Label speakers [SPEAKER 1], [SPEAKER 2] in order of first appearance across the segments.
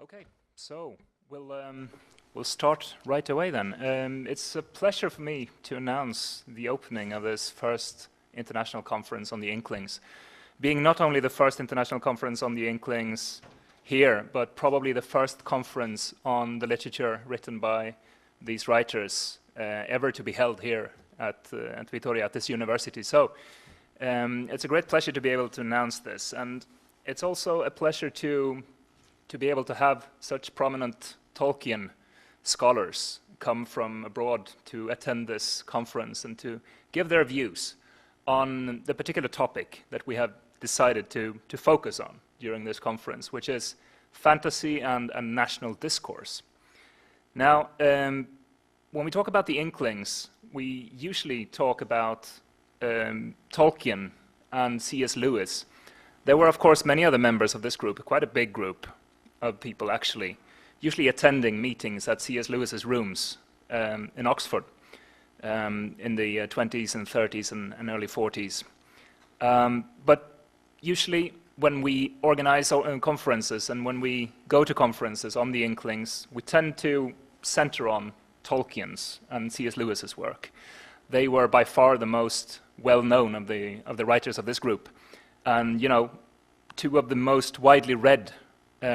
[SPEAKER 1] Okay, so we'll start right away then. It's a pleasure for me to announce the opening of this first international conference on the Inklings, being not only the first international conference on the Inklings here, but probably the first conference on the literature written by these writers ever to be held here at Vitoria, at this university. So it's a great pleasure to be able to announce this, and it's also a pleasure to be able to have such prominent Tolkien scholars come from abroad to attend this conference and to give their views on the particular topic that we have decided to focus on during this conference, which is fantasy and national discourse. Now, when we talk about the Inklings, we usually talk about Tolkien and C.S. Lewis. There were, of course, many other members of this group, quite a big group of people actually, usually attending meetings at C.S. Lewis's rooms in Oxford in the 20s and 30s and early 40s. But usually when we organize our own conferences and when we go to conferences on the Inklings, we tend to center on Tolkien's and C.S. Lewis's work. They were by far the most well-known of the writers of this group, and two of the most widely read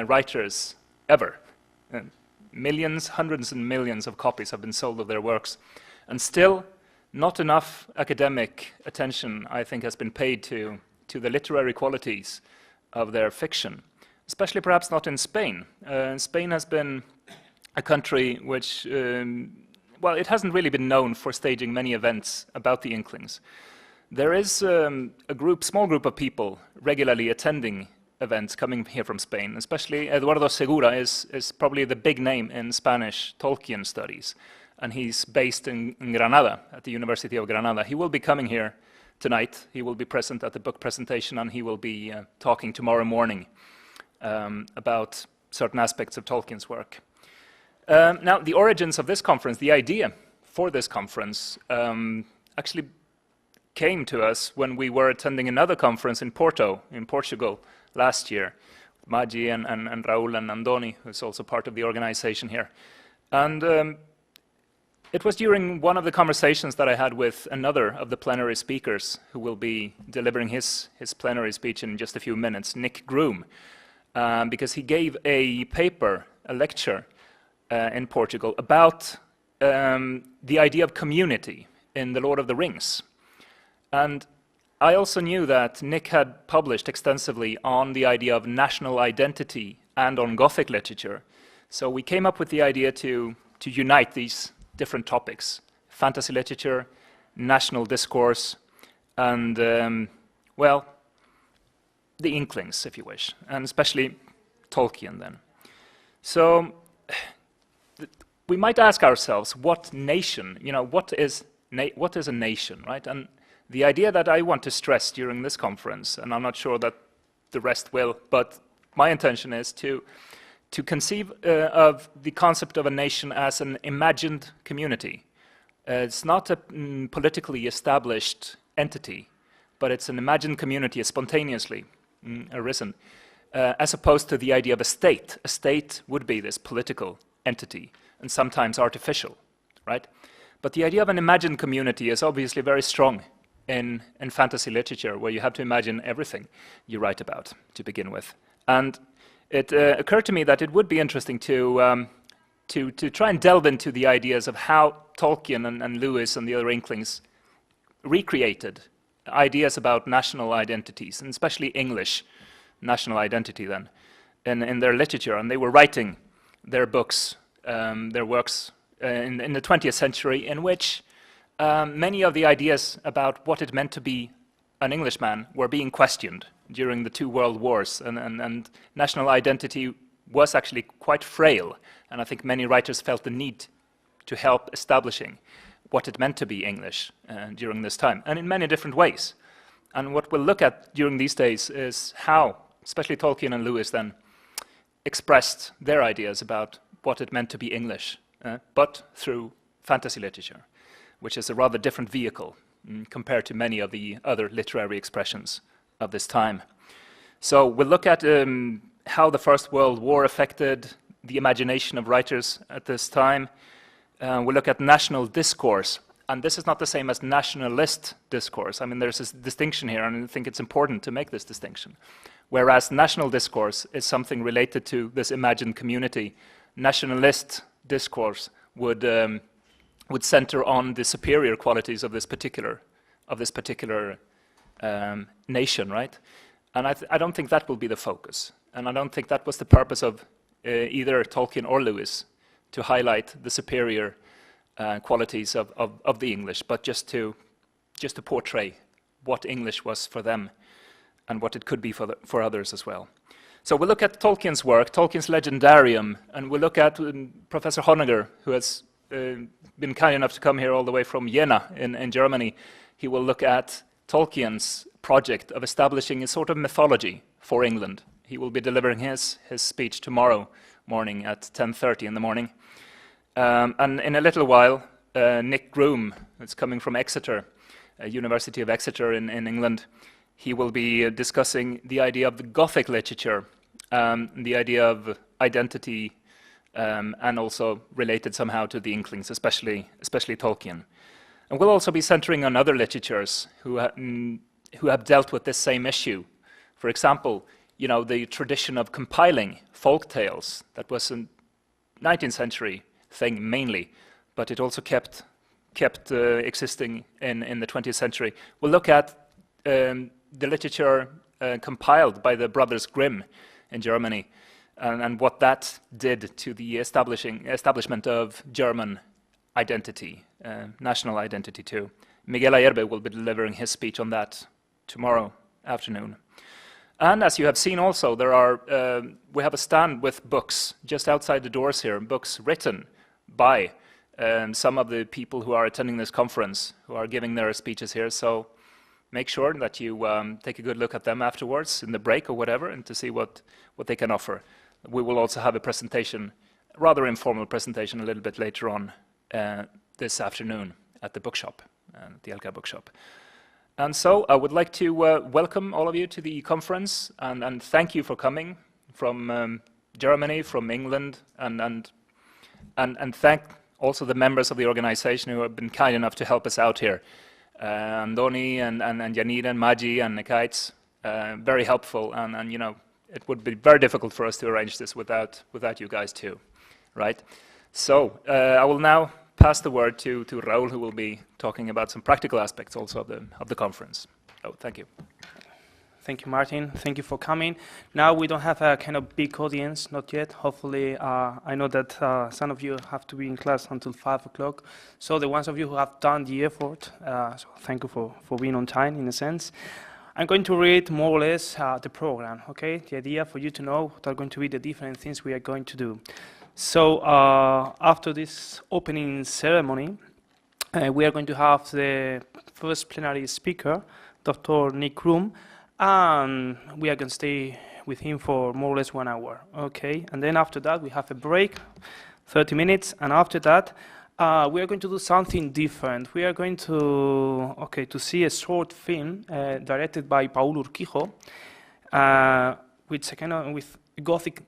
[SPEAKER 1] writers ever. Millions, hundreds and millions of copies have been sold of their works, and still not enough academic attention, I think, has been paid to the literary qualities of their fiction, especially perhaps not in Spain. Spain has been a country which, well, it hasn't really been known for staging many events about the Inklings. There is a small group of people regularly attending events coming here from Spain, especially Eduardo Segura is probably the big name in Spanish Tolkien studies, and he's based in Granada, at the University of Granada. He will be coming here tonight. He will be present at the book presentation, and he will be talking tomorrow morning about certain aspects of Tolkien's work. Now, the origins of this conference, the idea for this conference, actually came to us when we were attending another conference in Porto, in Portugal, last year. Maggi and Raul and Andoni, who's also part of the organization here. And it was during one of the conversations that I had with another of the plenary speakers who will be delivering his plenary speech in just a few minutes, Nick Groom, because he gave a paper, a lecture in Portugal about the idea of community in The Lord of the Rings. And I also knew that Nick had published extensively on the idea of national identity and on Gothic literature. So we came up with the idea to unite these different topics: fantasy literature, national discourse, and, well, the Inklings, if you wish, and especially Tolkien then. So we might ask ourselves, what nation, what is a nation, right? And the idea that I want to stress during this conference, and I'm not sure that the rest will, but my intention is to conceive of the concept of a nation as an imagined community. It's not a politically established entity, but it's an imagined community, spontaneously arisen, as opposed to the idea of a state. A state would be this political entity, and sometimes artificial, right? But the idea of an imagined community is obviously very strong in fantasy literature, where you have to imagine everything you write about to begin with. And it occurred to me that it would be interesting to try and delve into the ideas of how Tolkien and Lewis and the other Inklings recreated ideas about national identities, and especially English national identity then, in their literature. And they were writing their books, their works in the 20th century, in which many of the ideas about what it meant to be an Englishman were being questioned during the two world wars, and national identity was actually quite frail, and I think many writers felt the need to help establishing what it meant to be English during this time, and in many different ways. And what we'll look at during these days is how, especially Tolkien and Lewis then, expressed their ideas about what it meant to be English, but through fantasy literature, which is a rather different vehicle compared to many of the other literary expressions of this time. So we'll look at how the First World War affected the imagination of writers at this time. We'll look at national discourse. And this is not the same as nationalist discourse. I mean, there's this distinction here, and I think it's important to make this distinction. Whereas national discourse is something related to this imagined community, nationalist discourse would center on the superior qualities of this particular nation, right? And I don't think that will be the focus, and I don't think that was the purpose of either Tolkien or Lewis, to highlight the superior qualities of the English, but just to portray what English was for them and what it could be for others as well. So we'll look at Tolkien's work, Tolkien's Legendarium, and we'll look at Professor Honegger, who has been kind enough to come here all the way from Jena in Germany. He will look at Tolkien's project of establishing a sort of mythology for England. He will be delivering his speech tomorrow morning at 10:30 in the morning. And in a little while, Nick Groom, who's coming from Exeter, University of Exeter in England, he will be discussing the idea of the Gothic literature, the idea of identity, and also related somehow to the Inklings, especially Tolkien. And we'll also be centering on other literatures who have dealt with this same issue. For example, the tradition of compiling folk tales that was a 19th century thing mainly, but it also kept existing in the 20th century. We'll look at the literature compiled by the Brothers Grimm in Germany, and what that did to the establishment of German identity, national identity too. Miguel Ayerbe will be delivering his speech on that tomorrow afternoon. And as you have seen also, we have a stand with books just outside the doors here, books written by some of the people who are attending this conference, who are giving their speeches here. So make sure that you take a good look at them afterwards in the break or whatever, and to see what they can offer. We will also have a presentation, rather informal presentation, a little bit later on this afternoon at the bookshop, the Elka bookshop. And so I would like to welcome all of you to the conference, and thank you for coming from Germany, from England, and thank also the members of the organization who have been kind enough to help us out here. Andoni and Janina and Maji and Nekaitz, very helpful, and it would be very difficult for us to arrange this without you guys too, right? So I will now pass the word to Raul, who will be talking about some practical aspects also of the conference. Oh, thank you.
[SPEAKER 2] Thank you, Martin. Thank you for coming. Now we don't have a kind of big audience, not yet. Hopefully, I know that some of you have to be in class until 5 o'clock. So the ones of you who have done the effort, so thank you for being on time, in a sense. I'm going to read more or less the program, okay? The idea for you to know what are going to be the different things we are going to do. So after this opening ceremony, we are going to have the first plenary speaker, Dr. Nick Groom, and we are going to stay with him for more or less 1 hour, okay? And then after that, we have a break, 30 minutes, and after that, we are going to do something different. We are going to see a short film directed by Paul Urquijo, with a Gothic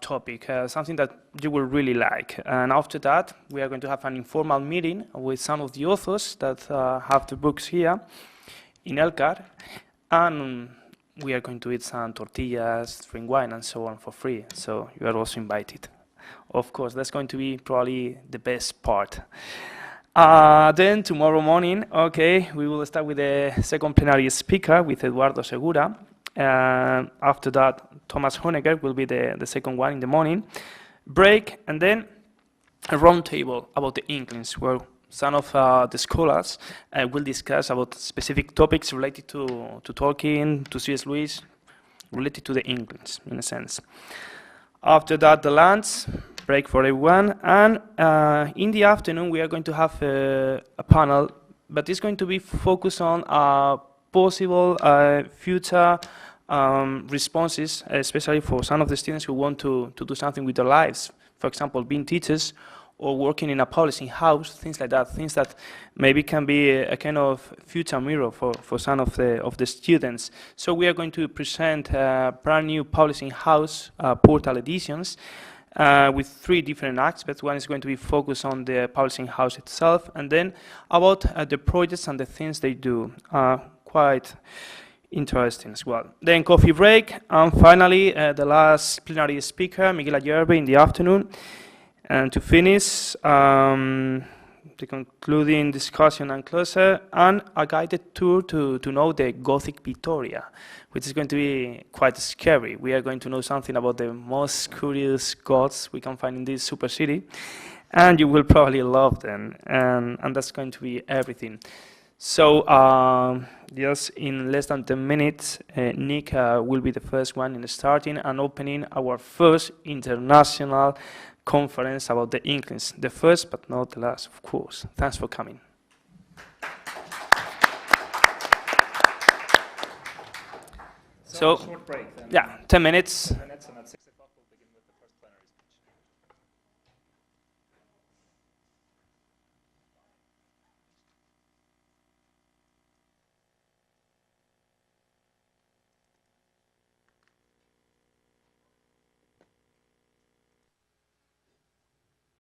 [SPEAKER 2] topic, something that you will really like. And after that, we are going to have an informal meeting with some of the authors that have the books here in Elkar, and we are going to eat some tortillas, drink wine, and so on for free. So you are also invited. Of course, that's going to be probably the best part. Then tomorrow morning, okay, we will start with the second plenary speaker with Eduardo Segura. After that, Thomas Honegger will be the second one in the morning. Break, and then a round table about the Inklings, where some of the scholars will discuss about specific topics related to Tolkien, to C.S. Lewis, related to the Inklings, in a sense. After that, the lunch, break for everyone, and in the afternoon we are going to have a panel, but it's going to be focused on possible future responses, especially for some of the students who want to do something with their lives, for example, being teachers or working in a publishing house, things like that, things that maybe can be a kind of future mirror for some of the students. So we are going to present a brand new publishing house, PortalEditions, with 3 different aspects. One is going to be focused on the publishing house itself, and then about the projects and the things they do. Quite interesting as well. Then coffee break, and finally the last plenary speaker, Miguel Ayerbe, in the afternoon. And to finish, the concluding discussion and closer, and a guided tour to know the Gothic Vitoria, which is going to be quite scary. We are going to know something about the most curious gods we can find in this super city, and you will probably love them, and that's going to be everything. So just in less than 10 minutes, Nick will be the first one in starting and opening our first international conference about the Inklings. The first, but not the last, of course. Thanks for coming. So,
[SPEAKER 1] short break then.
[SPEAKER 2] Yeah, 10 minutes.